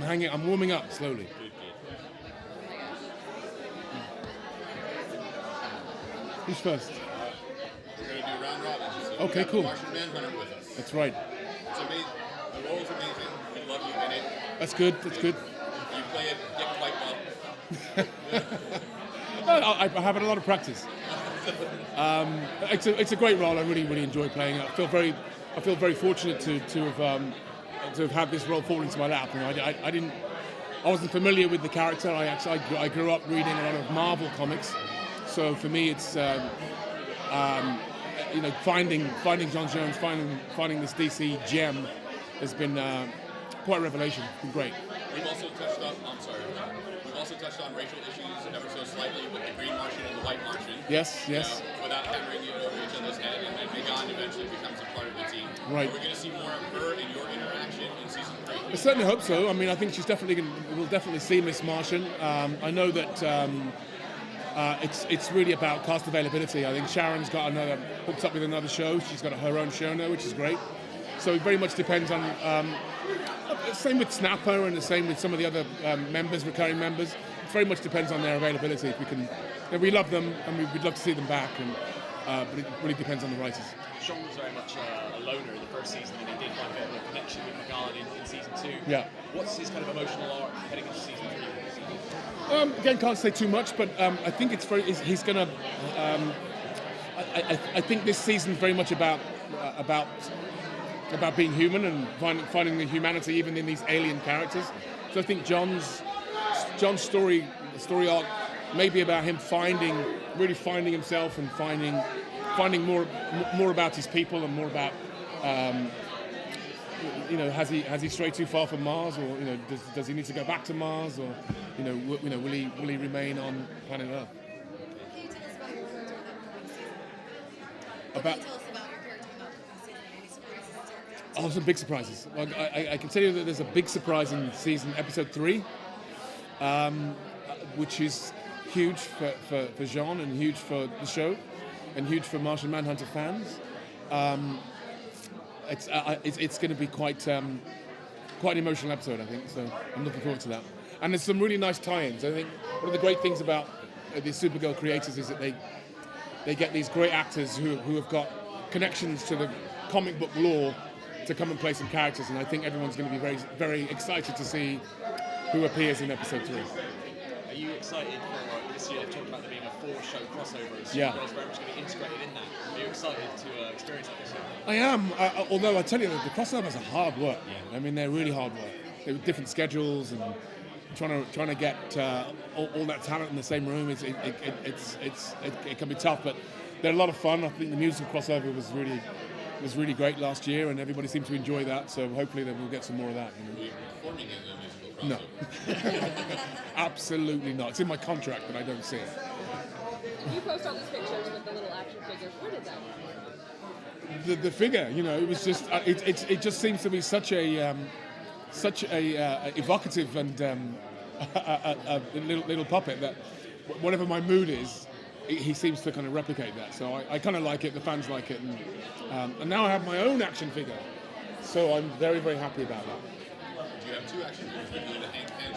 I'm warming up slowly. Who's first? We're going to do round robin. So okay, cool. Martian Manhunter with us. That's right. It's amazing. The role is amazing. We love you in it. That's good. That's good. You play it quite well. I have had a lot of practice. It's a great role. I really enjoy playing it. I feel very fortunate to have had this role fall into my lap. You know, I wasn't familiar with the character. I grew up reading a lot of Marvel comics, so for me it's finding John Jones, finding this DC gem has been quite a revelation. It's been great. We've also touched on. I'm sorry. We've also touched on racial issues ever so slightly with the Green Martian and the White Martian. Yes. Without hammering it over each other's head, and then Megan eventually becomes a part of the team. Right. Are we going to see more of her and your interaction in season 3? I certainly hope so. I mean, I think she's we'll definitely see Miss Martian. I know that it's really about cast availability. I think Sharon's hooked up with another show. She's got her own show now, which is great. So it very much depends on. Same with Snapper and the same with some of the other recurring members. It very much depends on their availability. If we can, we love them and we'd love to see them back. But it really depends on the writers. Sean was very much a loner in the first season, and he did find a bit of a connection with Megan in season 2. Yeah. What's his kind of emotional arc heading into season 3? Again, can't say too much, but I think he's going to. I think this season's very much about being human and finding the humanity even in these alien characters. So I think John's story arc may be about him really finding himself and finding more about his people and more about has he strayed too far from Mars, or does he need to go back to Mars, or will he remain on planet Earth? Can you tell us about your character in the upcoming season? About Can you tell us about your character in the upcoming season? Any surprises? Oh, some big surprises. Well, I can tell you that there's a big surprise in season episode 3, which is huge for Jean and huge for the show and huge for Martian Manhunter fans. It's going to be quite an emotional episode, I think. So I'm looking forward to that. And there's some really nice tie-ins. I think one of the great things about the Supergirl creators is that they get these great actors who have got connections to the comic book lore to come and play some characters, and I think everyone's going to be very, very excited to see who appears in episode 3. Are you excited for this year? They've talked about there being a 4-show crossover. So Yeah. Supergirl's very much going to be integrated in that. Are you excited to experience that this year? I am, although I tell you that the crossovers are hard work. I mean, they're really hard work. They're with different schedules and trying to get all that talent in the same room. It can be tough, but they're a lot of fun. I think the musical crossover was really great last year, and everybody seemed to enjoy that. So hopefully, then we'll get some more of that. Will you be performing in the musical No, crossover? absolutely not. It's in my contract, but I don't see it. You post all these pictures with the little action figures. Where did that come from? The figure, it was just it just seems to be such a evocative and a little puppet that whatever my mood is, he seems to kind of replicate that. So I kind of like it. The fans like it, and now I have my own action figure. So I'm very, very happy about that. Do you have 2 action figures? You're doing the Hank Pym,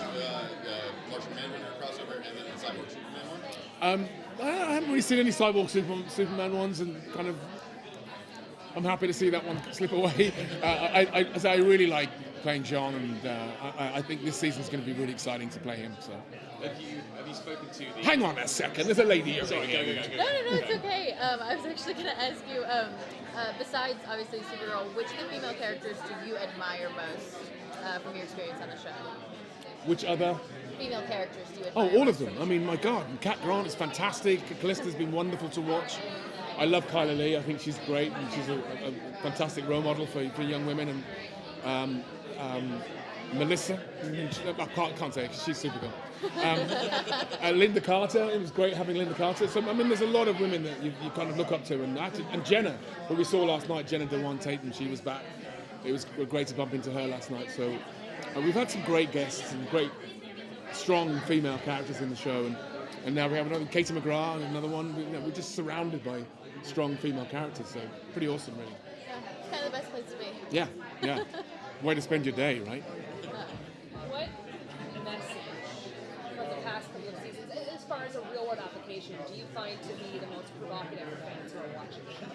the Martian Manhunter crossover, and then the Cyborg Superman one? I haven't really seen any Cyborg Superman ones, and kind of I'm happy to see that one slip away. I really like playing John, and I think this season's going to be really exciting to play him. So. Have you spoken to the... Hang on a second, there's a lady over Sorry, here. go. No, it's okay. I was actually going to ask you, besides obviously Supergirl, which of the female characters do you admire most from your experience on the show? Which other? Female characters do you admire? Oh, all of most them. I mean, my God, Cat Grant is fantastic. Callista's been wonderful to watch. I love Kyla Lee. I think she's great, and she's a fantastic role model for young women. And Melissa, I can't say it, 'cause she's Supergirl. Linda Carter, it was great having Linda Carter. So I mean, there's a lot of women that you kind of look up to, and Jenna, who we saw last night, Jenna Dewan Tatum, she was back. It was great to bump into her last night. So we've had some great guests and great, strong female characters in the show, and now we have another Katie McGrath and another one. We're just surrounded by strong female characters, so pretty awesome, really. Yeah, it's kind of the best place to be. Yeah. Way to spend your day, right? What as far as a real world application, do you find to be the most provocative for fans who are watching the show?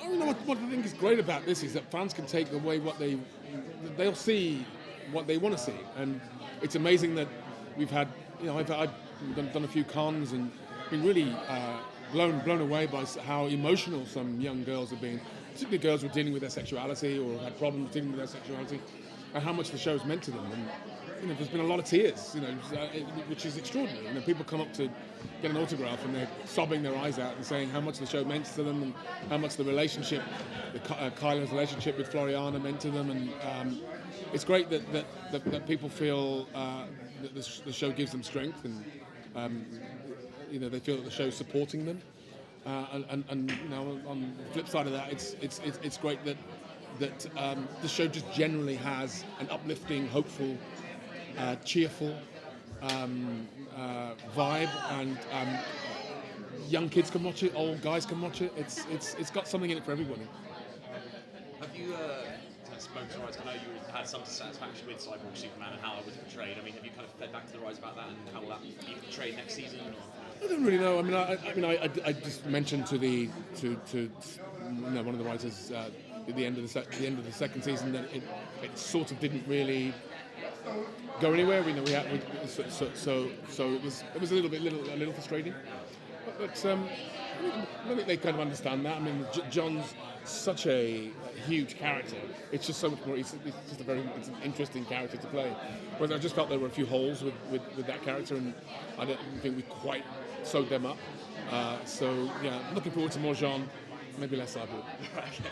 I don't know what I think is great about this is that fans can take away they'll see what they want to see, and it's amazing that we've had, I've done a few cons and been really blown away by how emotional some young girls have been, particularly girls who are dealing with their sexuality or have had problems dealing with their sexuality, and how much the show's meant to them. And there's been a lot of tears, which is extraordinary. People come up to get an autograph and they're sobbing their eyes out and saying how much the show meant to them and how much the relationship, Kyla's relationship with Floriana meant to them. And it's great that people feel that the show gives them strength, and they feel that the show's supporting them. And on the flip side of that, it's great that the show just generally has an uplifting, hopeful, cheerful vibe, and young kids can watch it, old guys can watch it. It's got something in it for everybody. Have you kind of spoken to the writers? I know you had some satisfaction with Cyborg Superman and how it was portrayed. I mean, have you kind of fed back to the writers about that and how will that be portrayed next season? I don't really know. I just mentioned to one of the writers at the end of the second season that it sort of didn't really go anywhere. So it was a little frustrating. But I think they kind of understand that. I mean, John's such a huge character. It's just so much more. It's an interesting character to play. Whereas I just felt there were a few holes with that character, and I don't think we quite sewed them up. So yeah, looking forward to more Jean, maybe less Cyborg. How does it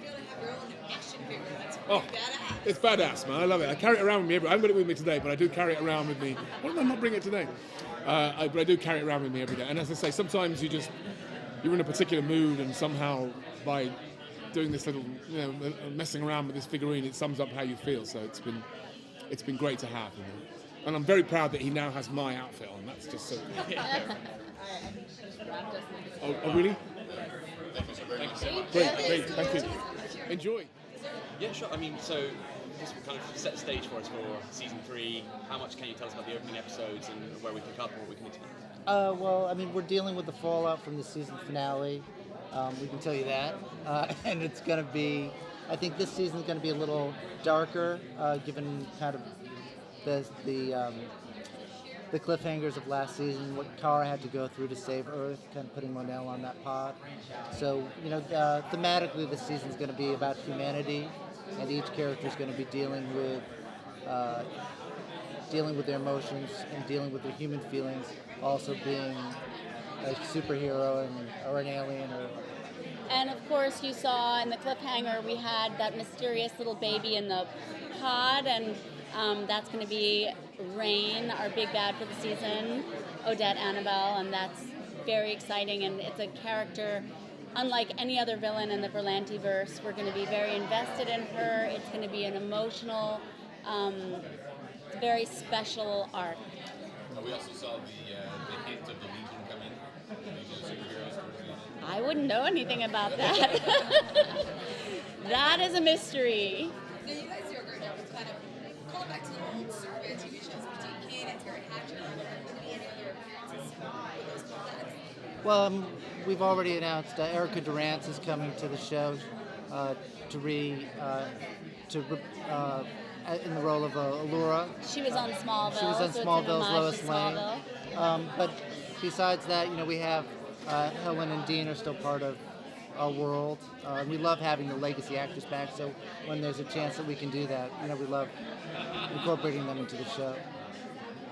feel to have your own action figure? That's Oh, pretty badass. it's badass, man. I love it. I carry it around with me. I haven't got it with me today, but I do carry it around with me. Why did I not bring it today? But I do carry it around with me every day. And as I say, sometimes you're in a particular mood, and somehow by doing this little, messing around with this figurine, it sums up how you feel. So it's been great to have. And I'm very proud that he now has my outfit on. That's just so cool. Oh, really? Thank you so very much. Great. Thank you. Enjoy. Yeah, sure. I mean, so just kind of set the stage for us for season 3. How much can you tell us about the opening episodes and where we pick up and what we can expect? Well, I mean, we're dealing with the fallout from the season finale. We can tell you that. And it's going to be, I think this season's going to be a little darker, given kind of the cliffhangers of last season, what Kara had to go through to save Earth, kind of putting Monel on that pod. So, thematically, this season's going to be about humanity, and each character is going to be dealing with their emotions and dealing with their human feelings, also being a superhero or an alien. And of course, you saw in the cliffhanger we had that mysterious little baby in the pod, and that's going to be Rain, our big bad for the season, Odette Annabelle, and that's very exciting. And it's a character unlike any other villain in the Berlanti-verse. We're going to be very invested in her. It's going to be an emotional, very special arc. We also saw the hint of the Legion coming. Legion of Superheroes towards the end. I wouldn't know anything about that. That is a mystery. Now, you guys are great now. It's kind of calling back to the old Superman TV shows between Kane and Terry Hatcher. Are there going to be any other appearances for those callbacks? Well, we've already announced Erica Durance is coming to the show in the role of Allura. She was on Smallville. She was on so Smallville's it's an Lois homage to Lane. Smallville. But besides that, we have Helen and Dean are still part of our world. We love having the legacy actors back, so when there's a chance that we can do that, we love incorporating them into the show.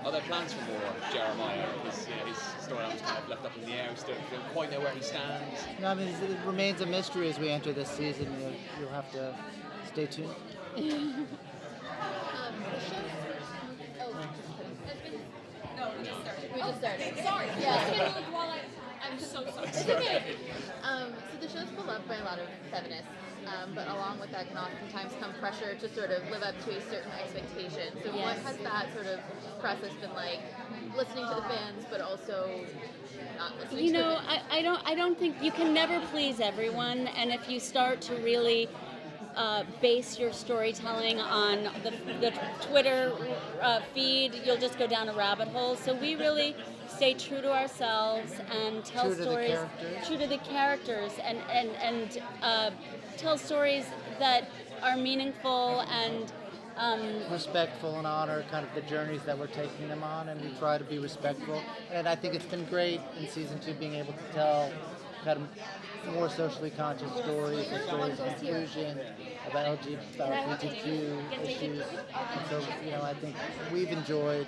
Are there plans for more Jeremiah? Because his storyline was kind of left up in the air. We still don't quite know where he stands. No, I mean, it remains a mystery as we enter this season. You'll have to stay tuned. The show. No, we just started. We just started. Sorry. Yeah. I'm so sorry. It's okay. So the show's beloved by a lot of feminists, but along with that can oftentimes come pressure to sort of live up to a certain expectation. So what has that sort of process been like, listening to the fans, but also not listening to them? I don't think you can never please everyone, and if you start to really base your storytelling on the Twitter feed, you'll just go down a rabbit hole. So we really stay true to ourselves and tell stories true to the characters and tell stories that are meaningful and respectful and honor kind of the journeys that we're taking them on, and we try to be respectful. And I think it's been great in season 2 being able to tell kind of more socially conscious stories and stories of inclusion, about LGBTQ issues. And so, I think we've enjoyed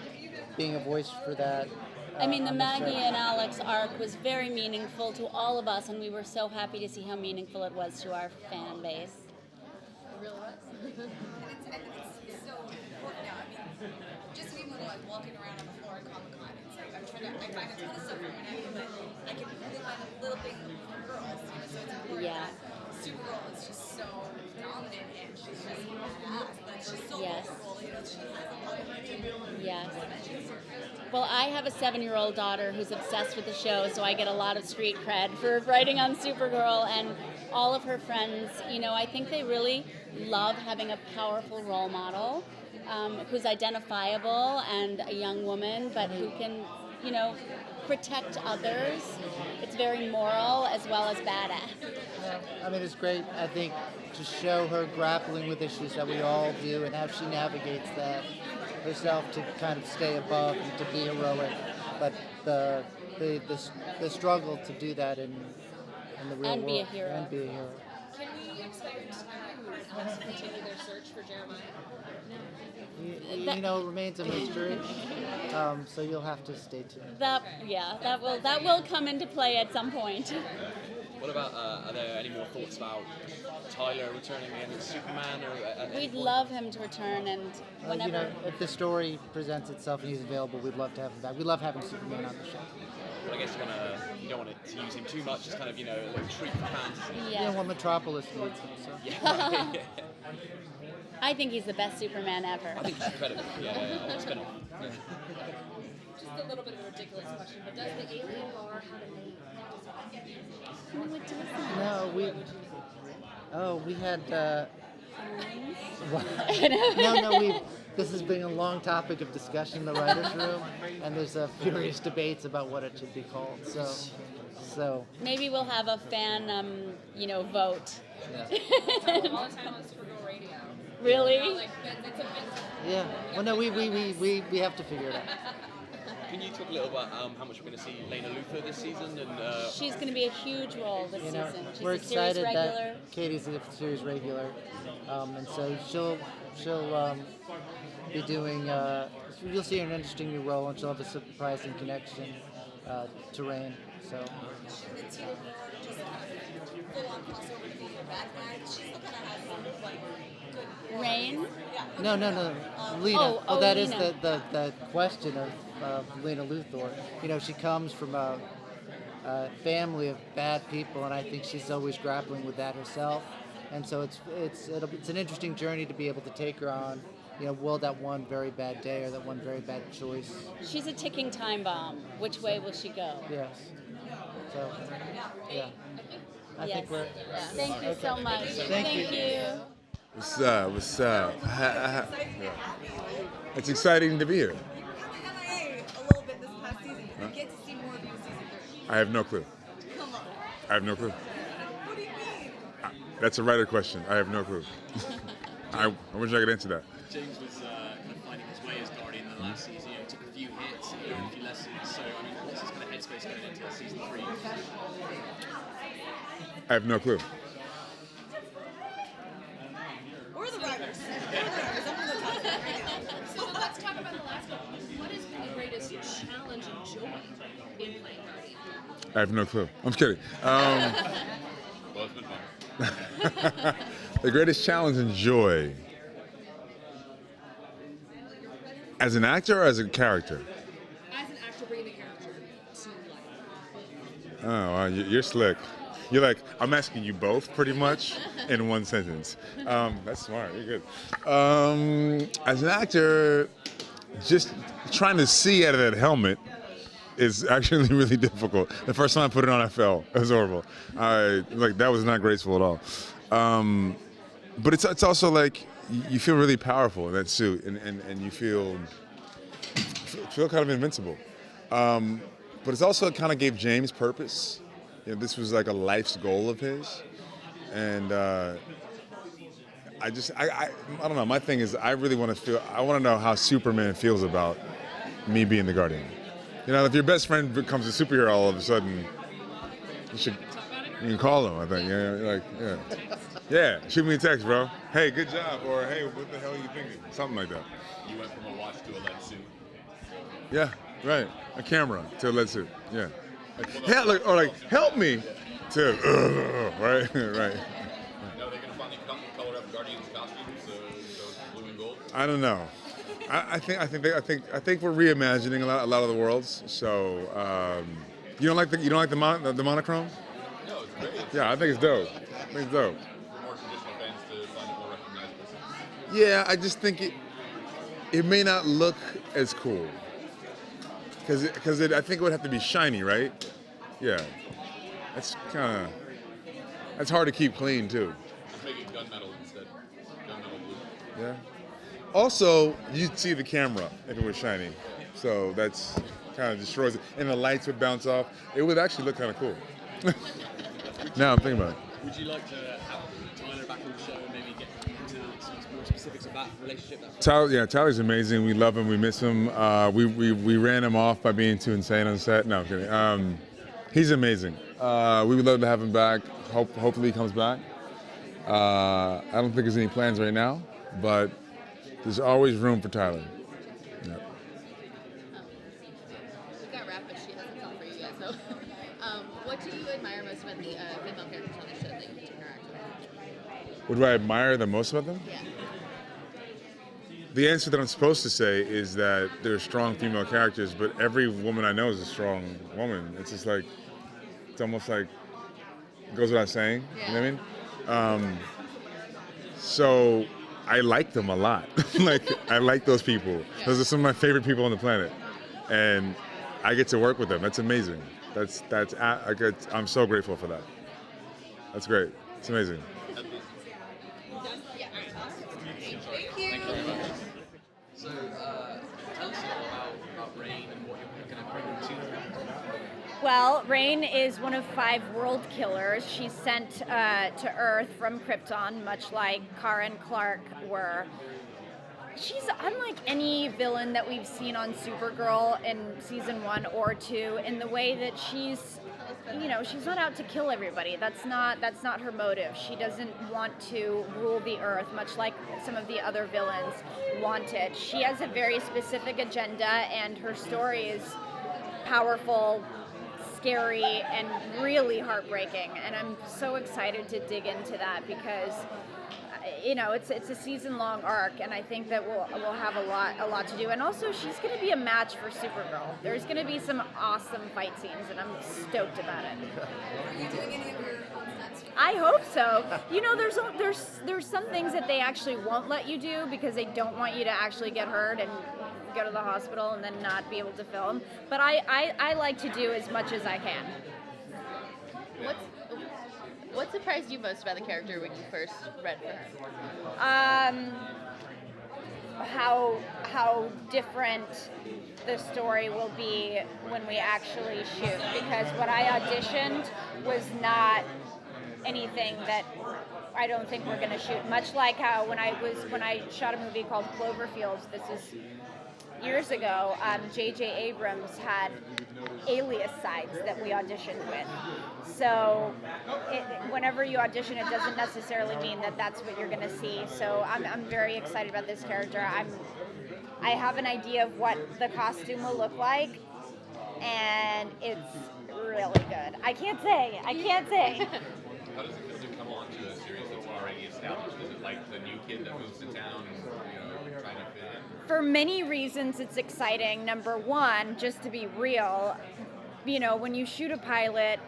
being a voice for that. I mean, the on this Maggie show. and Alex arc was very meaningful to all of us, and we were so happy to see how meaningful it was to our fan base. It really was. I think it's so important now. I mean, just even like walking around on the floor at Comic-Con, it's like I find a ton of stuff from Manhattan, but I can really find a little thing for girls, so it's important. Yeah. That Supergirl is just so dominant and she's just badass, but she's so Yes. vulnerable, she has a lot of Yes. dimensions. Well, I have a 7-year-old daughter who's obsessed with the show, so I get a lot of street cred for writing on Supergirl, and all of her friends, I think they really love having a powerful role model who's identifiable and a young woman, but who can, protect others. It's very moral as well as badass. Yeah, I mean, it's great, I think, to show her grappling with issues that we all do and how she navigates that herself to kind of stay above and to be heroic. But the struggle to do that in the real And world. be a hero. And be a hero. Can we expect Alex to continue their search for Jeremiah? It remains a mystery, so you'll have to stay tuned. That will come into play at some point. What about, are there any more thoughts about Tyler returning again as Superman? We'd love him to return, and whenever. If the story presents itself and he's available, we'd love to have him back. We love having Superman on the show. But I guess you don't want to use him too much, just kind of, a little treat for fans. Yeah. Well, Metropolis needs him, so. Yeah. I think he's the best Superman ever. I think it's incredible. Yeah. It's been Just a little bit of a ridiculous question, but does the alien bar have a name? No, we had. This has been a long topic of discussion in the writers' room, and there's furious debates about what it should be called. So. Maybe we'll have a fan, vote. Yeah. All the time on Supergirl Radio. Really? It's a Yeah. Well, no, we have to figure it out. Can you talk a little about how much we're going to see Lena Luthor this season? And She's going to be a huge role this season. She's We're a series excited regular. that Katie's a series regular, and so she'll be doing. You'll see her in an interesting new role, and she'll have a surprising connection to Rain. So. The team just full on crossover to be a Batman. She still kind of has some like good. Rain? Yeah. No. Lena. oh, That is Lena. the question of Lena Luthor. she comes from a family of bad people, and I think she's always grappling with that herself. And so it's an interesting journey to be able to take her on. Will that one very bad day or that one very bad choice? She's a ticking time bomb. Which way will she go? Yes. So, yeah. I Yes. think we're. Yeah. Thank you so much. Thank you. What's up? What's up? It's exciting to be here. You were kind of MIA a little bit this past season. We get to see more of you in season 3. I have no clue. Come on. I have no clue. What do you mean? That's a writer question. I have no clue. I wish I could answer that. James was kind of finding his way as Guardian in the last season. He took a few hits, a few lessons. So, what's his kind of headspace going into season 3? I have no clue. We're the writers. I'm going to talk about it right now. So let's talk about the last one. What has been the greatest challenge and joy in playing Guardian? I have no clue. I'm just kidding. Well, it's been fun. The greatest challenge and joy. As an actor or as a character? As an actor, bringing the character to life. Oh, wow, you're slick. You're like, I'm asking you both pretty much in one sentence. That's smart. You're good. As an actor, just trying to see out of that helmet is actually really difficult. The first time I put it on, I fell. It was horrible. That was not graceful at all. but it's also like you feel really powerful in that suit, and you feel kind of invincible. But it's also kind of gave James purpose. You know, this was like a life's goal of his, and I don't know. My thing is, I really want to know how Superman feels about me being the Guardian. You know, if your best friend becomes a superhero all of a sudden, you can call him. I think, yeah, shoot me a text, bro. Hey, good job, or hey, what the hell are you thinking? Something like that. You went from a watch to a lead suit. Yeah, right. A camera to a lead suit. Yeah. Help me to right, right. Now they're gonna finally color up Guardian's costumes, so blue and gold. I don't know. I think we're reimagining a lot of the worlds. So you don't like the monochrome? No, it's great. Yeah, I think it's dope. For more traditional fans to find it more recognizable. Yeah, I just think it may not look as cool because I think it would have to be shiny, right? Yeah, that's hard to keep clean too. Just make it gunmetal instead. Gunmetal blue. Yeah. Also, you'd see the camera if it was shiny, so that's kind of destroys it, and the lights would bounce off. It would actually look kind of cool. Now I'm thinking about it. Would you like to have Tyler back on the show and maybe get into some more specifics of that relationship? Tyler's amazing. We love him. We miss him. We ran him off by being too insane on set. No, I'm kidding. He's amazing. We would love to have him back. Hopefully he comes back. I don't think there's any plans right now, but there's always room for Tyler. Yeah. We've got Raph, but she hasn't come for you yet. So, what do you admire most about the female characters on the show that you get to interact with? What do I admire the most about them? Yeah. The answer that I'm supposed to say is that they're strong female characters, but every woman I know is a strong woman. It's just like, it's almost like, it goes without saying, you know what I mean? So I like them a lot. I like those people. Those are some of my favorite people on the planet. And I get to work with them. That's amazing. I'm so grateful for that. That's great. It's amazing. Thank you. So, tell us a little about Rain and what you're going to bring to. Well, Rain is one of 5 world killers. She's sent to Earth from Krypton, much like Kara and Clark were. She's unlike any villain that we've seen on Supergirl in season 1 or 2 in the way that she's not out to kill everybody. That's not her motive. She doesn't want to rule the Earth, much like some of the other villains wanted. She has a very specific agenda, and her story is powerful, scary, and really heartbreaking. And I'm so excited to dig into that because it's a season-long arc, and I think that we'll have a lot to do. And also, she's going to be a match for Supergirl. There's going to be some awesome fight scenes, and I'm stoked about it. Are you doing any of your own stunts? I hope so. There's some things that they actually won't let you do because they don't want you to actually get hurt and go to the hospital and then not be able to film. But I like to do as much as I can. What surprised you most about the character when you first read for her? How different the story will be when we actually shoot, because what I auditioned was not anything that I don't think we're going to shoot. Much like how when I shot a movie called Cloverfield, this is years ago, J.J. Abrams had alias sides that we auditioned with. So whenever you audition, it doesn't necessarily mean that that's what you're going to see. So I'm very excited about this character. I have an idea of what the costume will look like, and it's really good. I can't say. How does it feel to come on to a series that's already established? Is it like the new kid that moves to town and trying to fit in? For many reasons, it's exciting. Number one, just to be real, when you shoot a pilot,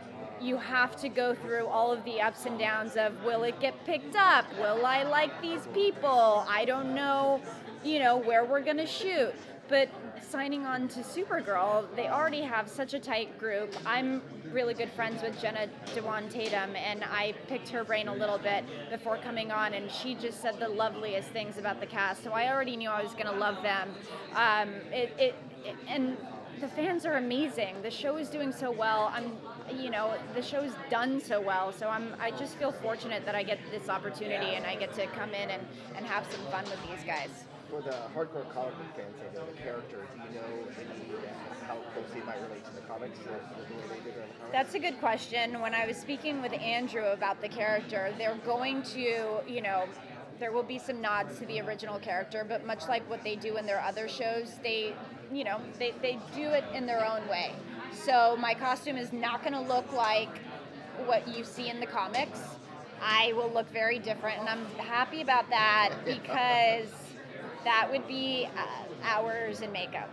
you have to go through all of the ups and downs of, will it get picked up? Will I like these people? I don't know, where we're going to shoot. But signing on to Supergirl, they already have such a tight group. I'm really good friends with Jenna Dewan Tatum, and I picked her brain a little bit before coming on, and she just said the loveliest things about the cast. So I already knew I was going to love them. And the fans are amazing. The show is doing so well. The show's done so well. So I just feel fortunate that I get this opportunity and I get to come in and have some fun with these guys. For the hardcore comic book fans of the character, do you know how closely it might relate to the comics, the way they did it in the comics? That's a good question. When I was speaking with Andrew about the character, they're going to, there will be some nods to the original character, but much like what they do in their other shows, they do it in their own way. So my costume is not going to look like what you see in the comics. I will look very different, and I'm happy about that because that would be hours in makeup.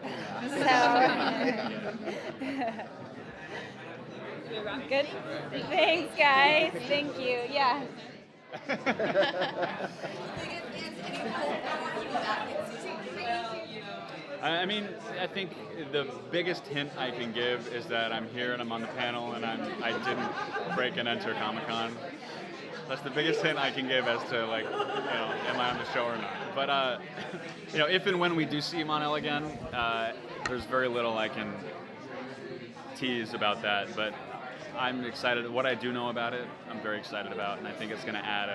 Good. Thanks, guys. Thank you. Yeah. I mean, I think the biggest hint I can give is that I'm here and I'm on the panel and I didn't break and enter Comic-Con. That's the biggest hint I can give as to, am I on the show or not. But, if and when we do see Mon-El again, there's very little I can tease about that. But I'm excited. What I do know about it, I'm very excited about, and I think it's going to add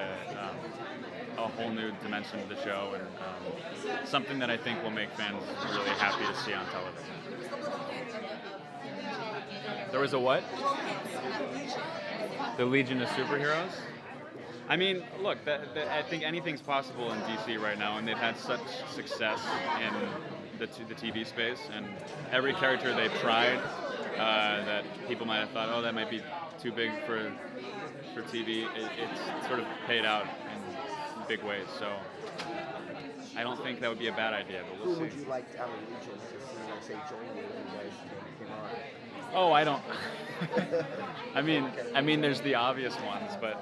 a whole new dimension to the show and something that I think will make fans really happy to see on television. There was a what? The Legion of Superheroes? I mean, look, I think anything's possible in DC right now, and they've had such success in the TV space, and every character they've tried that people might have thought, oh, that might be too big for TV, it's sort of paid out in big ways. So I don't think that would be a bad idea, but we'll see. Who would you like out of Legion to see, say, join you if you guys came on? Oh, I don't. I mean, there's the obvious ones, but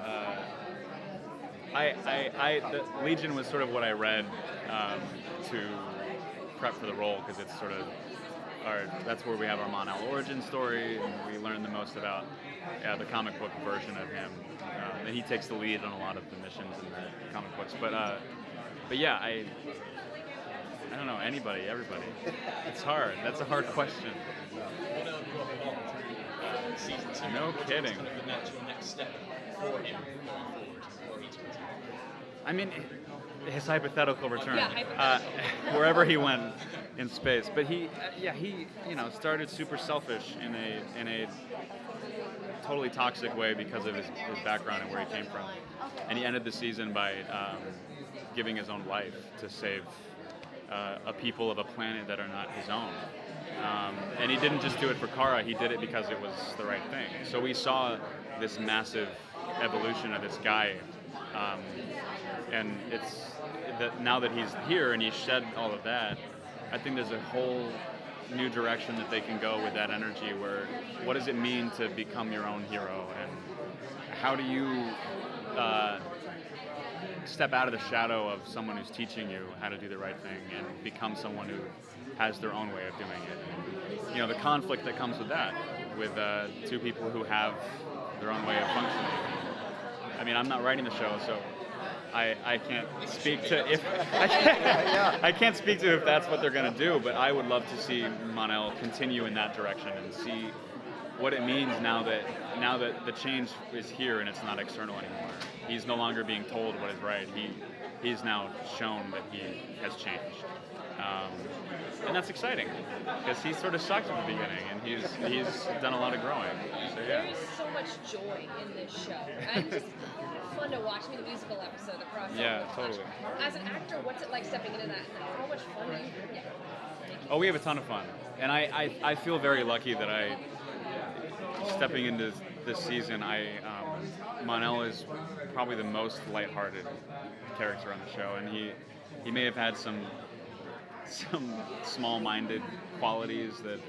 the Legion was sort of what I read to prep for the role, because it's sort of that's where we have our Mon-El origin story, and we learn the most about the comic book version of him, and he takes the lead on a lot of the missions in the comic books. But yeah, I don't know, anybody, everybody. It's hard. That's a hard question. No kidding. The natural next step for him going forward, I mean, his hypothetical return, Yeah, wherever he went in space. But he started super selfish in a totally toxic way because of his background and where he came from, and he ended the season by giving his own life to save a people of a planet that are not his own. And he didn't just do it for Kara, he did it because it was the right thing. So we saw this massive evolution of this guy, and it's that now that he's here and he's shed all of that, I think there's a whole new direction that they can go with that energy, where what does it mean to become your own hero, and how do you step out of the shadow of someone who's teaching you how to do the right thing and become someone who has their own way of doing it. And, the conflict that comes with that, with two people who have their own way of functioning. I mean, I'm not writing the show, so I can't speak to if I can't speak to if that's what they're going to do, but I would love to see Mon-El continue in that direction and see what it means now that the change is here and it's not external anymore. He's no longer being told what is right. He's now shown that he has changed. And that's exciting, because he sort of sucked at the beginning, and he's done a lot of growing. So yeah. There is so much joy in this show, and just fun to watch. I mean, the musical episode, the process. Yeah, totally. As an actor, what's it like stepping into that? And how much fun do you get? Oh, we have a ton of fun, and I feel very lucky that stepping into this season, Mon-El is probably the most lighthearted character on the show, and he may have had some small-minded qualities that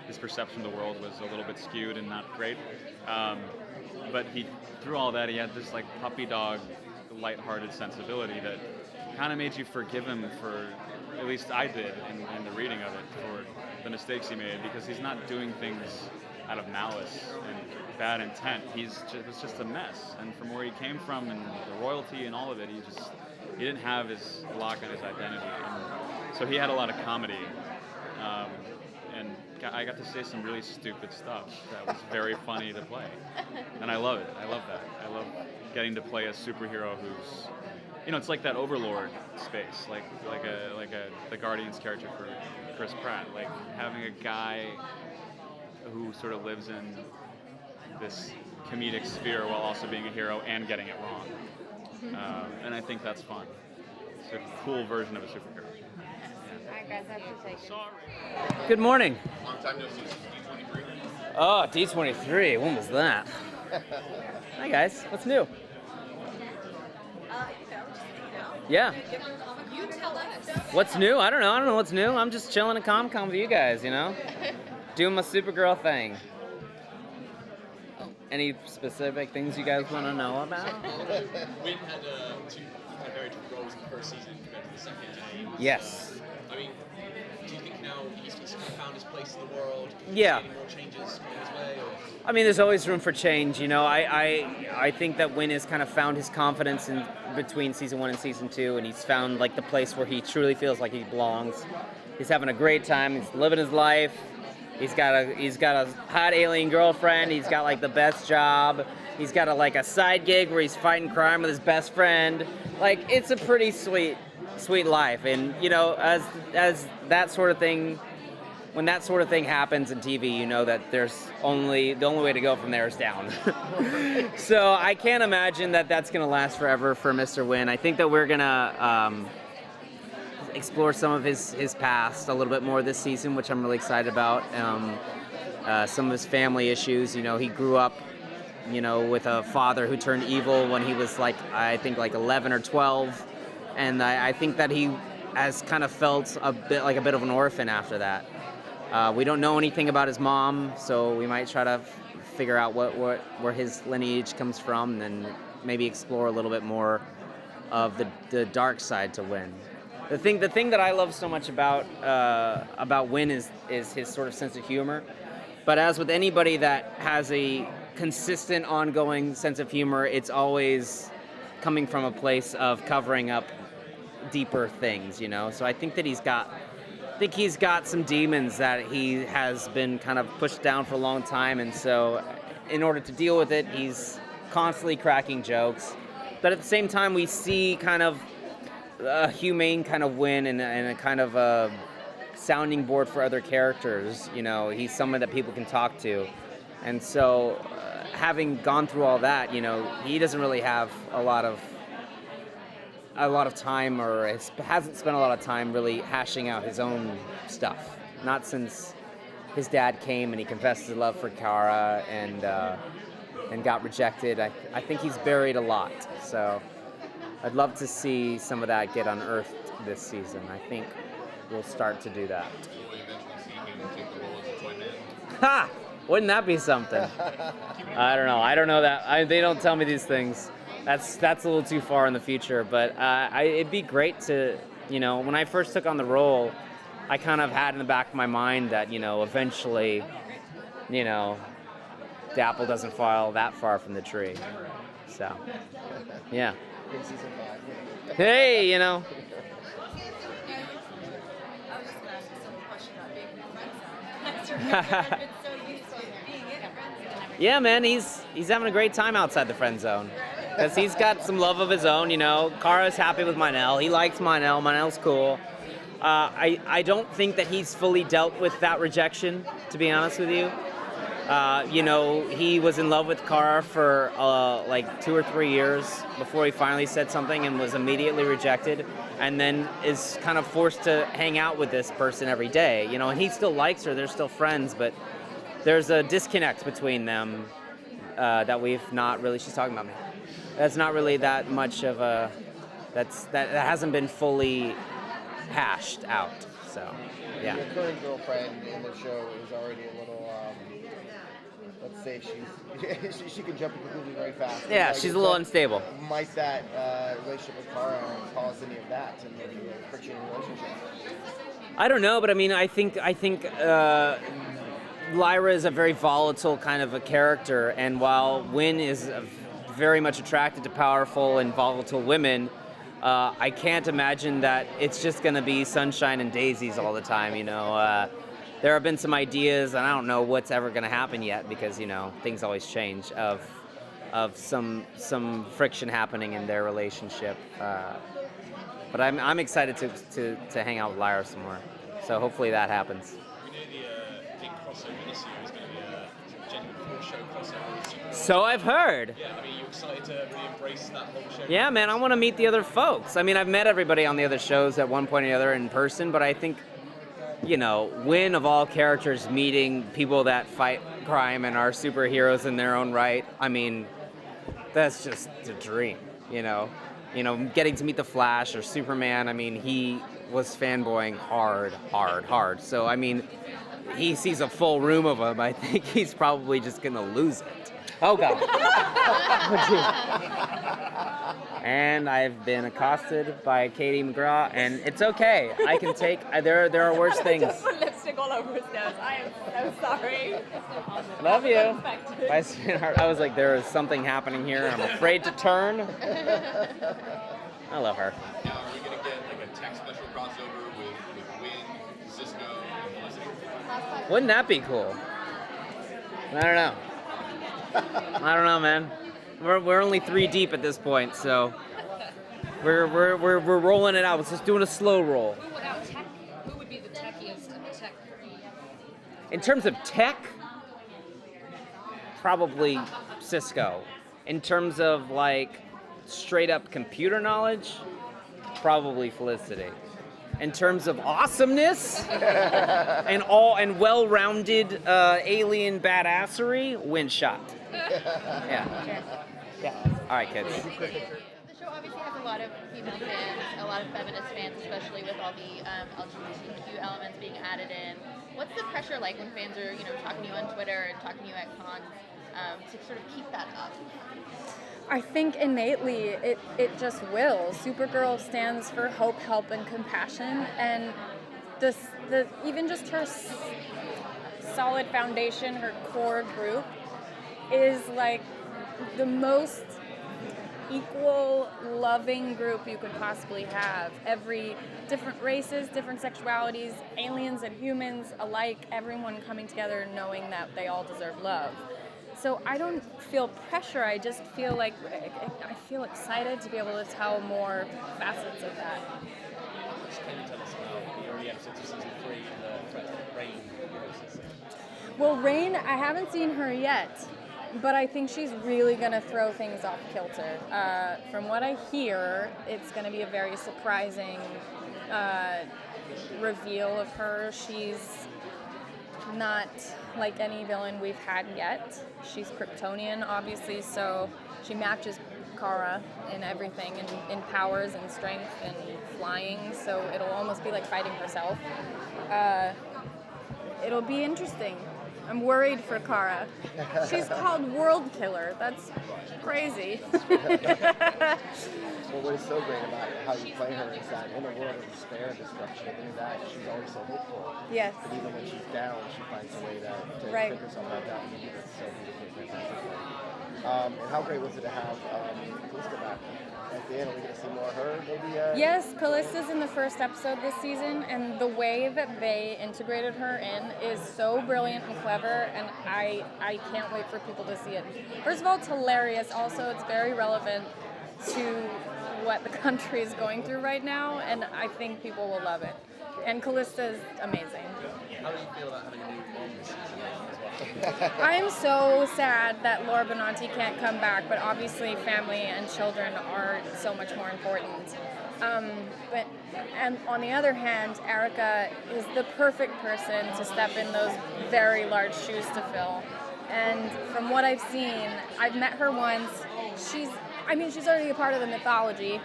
his perception of the world was a little bit skewed and not great. But through all that, he had this puppy dog, lighthearted sensibility that kind of made you forgive him for at least I did in the reading of it, for the mistakes he made, because he's not doing things out of malice and bad intent. It's just a mess. And from where he came from and the royalty and all of it, he didn't have his lock on his identity. And so he had a lot of comedy. And I got to say some really stupid stuff that was very funny to play. And I love it. I love that. I love getting to play a superhero who's, it's like that Overlord space, like the Guardians character for Chris Pratt, like having a guy who sort of lives in this comedic sphere while also being a hero and getting it wrong. And I think that's fun. It's a cool version of a superhero. Alright guys, I have to take it. Good morning. Long time no see. D23. Oh, D23. When was that? Hi guys. What's new? Yeah. You tell us. What's new? I don't know what's new. I'm just chilling at Comic-Con with you guys, doing my Supergirl thing. Any specific things you guys want to know about? Wynn had two very different roles in the first season compared to the second. Yes. I mean, do you think now he's kind of found his place in the world? Yeah. Any more changes coming his way? Or? I mean, there's always room for change. I think that Wynn has kind of found his confidence in between season 1 and season 2, and he's found like the place where he truly feels like he belongs. He's having a great time. He's living his life. He's got a hot alien girlfriend. He's got like the best job. He's got a side gig where he's fighting crime with his best friend. Like, it's a pretty sweet life. And as that sort of thing, when that sort of thing happens in TV, you know that the only way to go from there is down. So I can't imagine that that's going to last forever for Mr. Wynn. I think that we're going to explore some of his past a little bit more this season, which I'm really excited about. Some of his family issues. He grew up, with a father who turned evil when he was I think 11 or 12. And I think that he has kind of felt a bit of an orphan after that. We don't know anything about his mom, so we might try to figure out where his lineage comes from, and maybe explore a little bit more of the dark side to Wynn. The thing that I love so much about Wynn is his sort of sense of humor. But as with anybody that has a consistent, ongoing sense of humor, it's always coming from a place of covering up deeper things, So I think that he's got some demons that he has been kind of pushed down for a long time, and so in order to deal with it, he's constantly cracking jokes. But at the same time, we see kind of a humane kind of Wynn and a kind of a sounding board for other characters. He's someone that people can talk to, and so having gone through all that, he doesn't really have a lot of time, or hasn't spent a lot of time really hashing out his own stuff. Not since his dad came and he confessed his love for Kara and got rejected. I think he's buried a lot. So I'd love to see some of that get unearthed this season. I think we'll start to do that. Will we eventually see him take the role as a toy man? Ha! Wouldn't that be something? I don't know. I don't know that. They don't tell me these things. That's a little too far in the future, but it'd be great to, when I first took on the role, I kind of had in the back of my mind that, eventually, the apple doesn't fall that far from the tree. So, yeah. Hey, I was just going to ask you some question about being in the friend zone. I've been so used to being in a friend zone. Yeah, man, he's having a great time outside the friend zone. Because he's got some love of his own, Kara's happy with Meinel. He likes Meinel. Meinel's cool. I don't think that he's fully dealt with that rejection, to be honest with you. He was in love with Kara for 2 or 3 years before he finally said something and was immediately rejected, and then is kind of forced to hang out with this person every day. And he still likes her. They're still friends, but there's a disconnect between them that we've not really... She's talking about me. That's not really that much of a... That hasn't been fully hashed out. So, yeah. Your current girlfriend in the show is already a let's say she can jump to conclusions very fast. Yeah, Like, she's a little so unstable. Might that relationship with Kara cause any of that and maybe a friction in the relationship? I don't know, but I mean, I think Lyra is a very volatile kind of a character, and while Wynn is very much attracted to powerful and volatile women, I can't imagine that it's just going to be sunshine and daisies all the time. You know, there have been some ideas, and I don't know what's ever going to happen yet because things always change. Of some friction happening in their relationship, but I'm excited to hang out with Lyra some more. So hopefully that happens. We know the big crossover this year is going to be a genuine full-show crossover with Supergirl. So I've heard. Yeah, I mean, you excited to really embrace that whole show? Yeah, man, I want to meet the other folks. I mean, I've met everybody on the other shows at one point or the other in person, but I think, Wynn of all characters meeting people that fight crime and are superheroes in their own right, I mean, that's just a dream, getting to meet the Flash or Superman. I mean, he was fanboying hard. So, I mean, he sees a full room of them. I think he's probably just going to lose it. Oh, God. And I've been accosted by Katie McGraw, and it's okay. I can take, there are worse things. Just put lipstick all over his nose. I am so sorry. Love you. My sweetheart. I was like, there is something happening here. I'm afraid to turn. I love her. Now, are we going to get like a tech special crossover with Wynn, Cisco, and Felicity? Wouldn't that be cool? I don't know, man. We're only 3 deep at this point, so we're rolling it out. Let's just doing a slow roll. Without tech, who would be the techiest in the tech? In terms of tech, probably Cisco. In terms of like straight up computer knowledge, probably Felicity. In terms of awesomeness and well-rounded alien badassery, Win shot. Yeah. All right, kids. The show obviously has a lot of female fans, a lot of feminist fans, especially with all the LGBTQ elements being added in. What's the pressure like when fans are, talking to you on Twitter and talking to you at cons to sort of keep that up? I think innately it just will. Supergirl stands for hope, help, and compassion, and even just her solid foundation, her core group, is like the most equal, loving group you could possibly have. Every different races, different sexualities, aliens and humans alike, everyone coming together knowing that they all deserve love. So I don't feel pressure, I just feel like I feel excited to be able to tell more facets of that. Can you tell us about the early episodes of season 3 and the threat that Rain poses? Well, Rain, I haven't seen her yet, but I think she's really going to throw things off kilter. From what I hear, it's going to be a very surprising reveal of her. She's not like any villain we've had yet. She's Kryptonian, obviously, so she matches Kara in everything, in powers and strength and flying, so it'll almost be like fighting herself. It'll be interesting. I'm worried for Kara. She's called World Killer. That's crazy. Well, what is so great about how you play her is that in a world of despair and destruction, in that she's always so hopeful. Yes. But even when she's down, she finds a way to Right. pick herself back up, and you do that so beautifully, fantastically. And how great was it to have Calista back at the end? Are we going to see more of her, maybe? Yes, Callista's in the first episode this season, and the way that they integrated her in is so brilliant and clever, and I can't wait for people to see it. First of all, it's hilarious. Also, it's very relevant to what the country is going through right now, and I think people will love it. And Callista is amazing. How do you feel about having a new mom this season as well? I'm so sad that Laura Benanti can't come back, but obviously family and children are so much more important. And on the other hand, Erica is the perfect person to step in those very large shoes to fill. And from what I've seen, I've met her once. She's already a part of the mythology.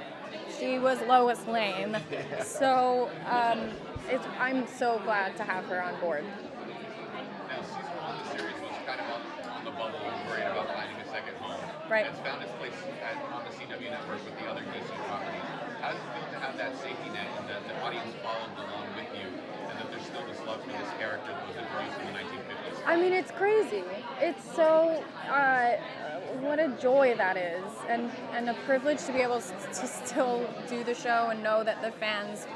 She was Lois Lane. So I'm so glad to have her on board. Now, season 1 of the series was kind of on the bubble and worried about finding a second home. Right. It's found its place on the CW network with the other DC properties. How does it feel to have that safety net and that the audience followed along with you, and that there's still this love for this character that was introduced in the 1950s? I mean, it's crazy. It's so, what a joy that is, and a privilege to be able to still do the show and know that the fans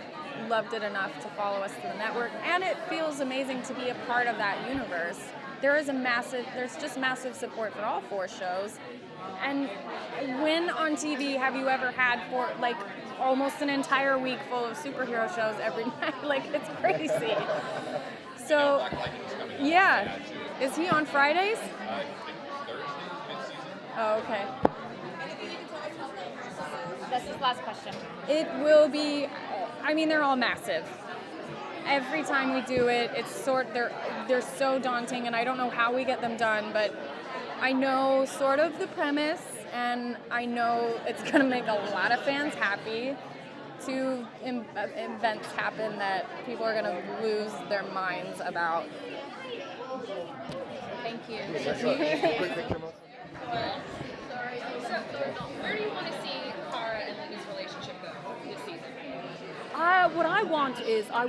loved it enough to follow us to the network. And it feels amazing to be a part of that universe. There's just massive support for all 4 shows. And when on TV have you ever had almost an entire week full of superhero shows every night? Like, it's crazy. So, yeah. Is he on Fridays? Oh, okay. That's his last question. It will be, I mean, they're all massive. Every time we do it, they're so daunting, and I don't know how we get them done, but I know sort of the premise, and I know it's going to make a lot of fans happy. 2 events happen that people are going to lose their minds about. Thank you. Sorry. So, where do you want to see Kara and Lena's relationship go this season? What I want is, I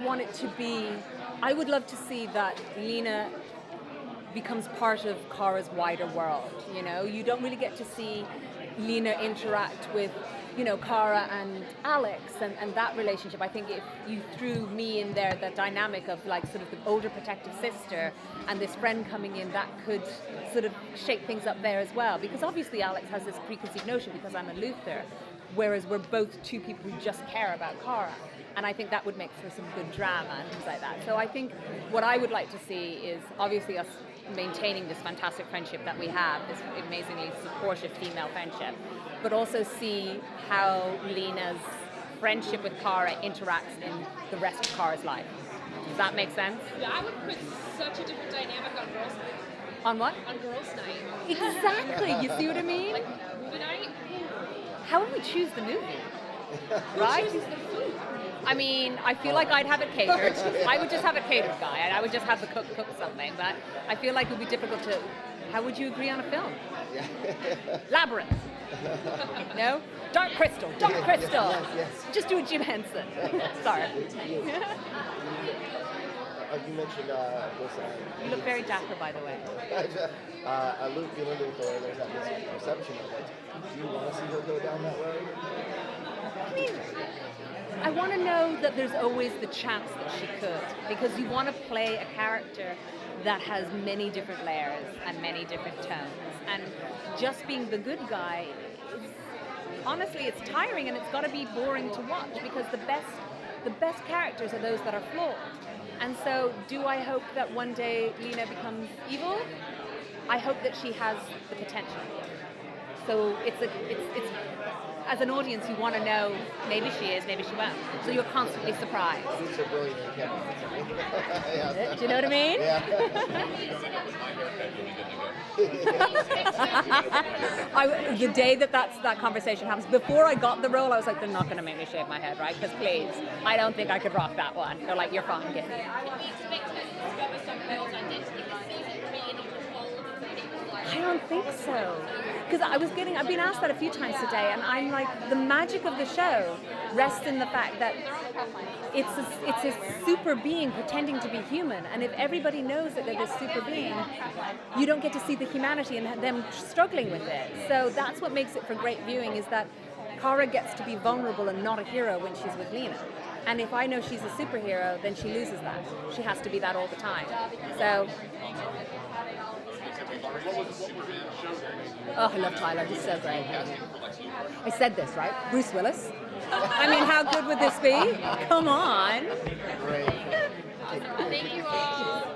would love to see that Lena becomes part of Kara's wider world. You know, you don't really get to see Lena interact with, Kara and Alex and that relationship. I think if you threw me in there, the dynamic of like sort of the older protective sister and this friend coming in, that could sort of shake things up there as well. Because obviously Alex has this preconceived notion because I'm a Luther, whereas we're both 2 people who just care about Kara. And I think that would make for some good drama and things like that. So I think what I would like to see is obviously us maintaining this fantastic friendship that we have, this amazingly supportive female friendship, but also see how Lena's friendship with Kara interacts in the rest of Kara's life. Does that make sense? Yeah, I would put such a different dynamic on Girls' Night. On what? On Girls' Night. Exactly, you see what I mean? Like, movie night? How would we choose the movie? Right? Who chooses the food? I mean, I feel like I'd have it catered. I would just have a catered guy, and I would just have the cook something. But I feel like it would be difficult to. How would you agree on a film? Labyrinth. No? Dark Crystal. Dark Crystal. Yes. Just do a Jim Henson. Sorry. You mentioned You look very dapper, by the way. Luke, you know, there's that misperception of it. Do you want to see her go down that road? I mean, I want to know that there's always the chance that she could, because you want to play a character that has many different layers and many different tones. And just being the good guy, honestly, it's tiring and it's got to be boring to watch, because the best characters are those that are flawed. And so, do I hope that one day Lena becomes evil? I hope that she has the potential. So it's as an audience, you want to know, maybe she is, maybe she won't. So you're constantly surprised. It's a brilliant camera. Do you know what I mean? The day that conversation happens, before I got the role, I was like, they're not going to make me shave my head, right? Because please, I don't think I could rock that one. They're like, you're fine, get me. I don't think so. Because I've been asked that a few times today, and I'm like, the magic of the show rests in the fact that it's a super being pretending to be human, and if everybody knows that they're this super being, you don't get to see the humanity and them struggling with it. So that's what makes it for great viewing, is that Kara gets to be vulnerable and not a hero when she's with Lena. And if I know she's a superhero, then she loses that. She has to be that all the time. So... Oh, I love Tyler. He's so great. I said this, right? Bruce Willis. I mean, how good would this be? Come on. Great. Thank you all.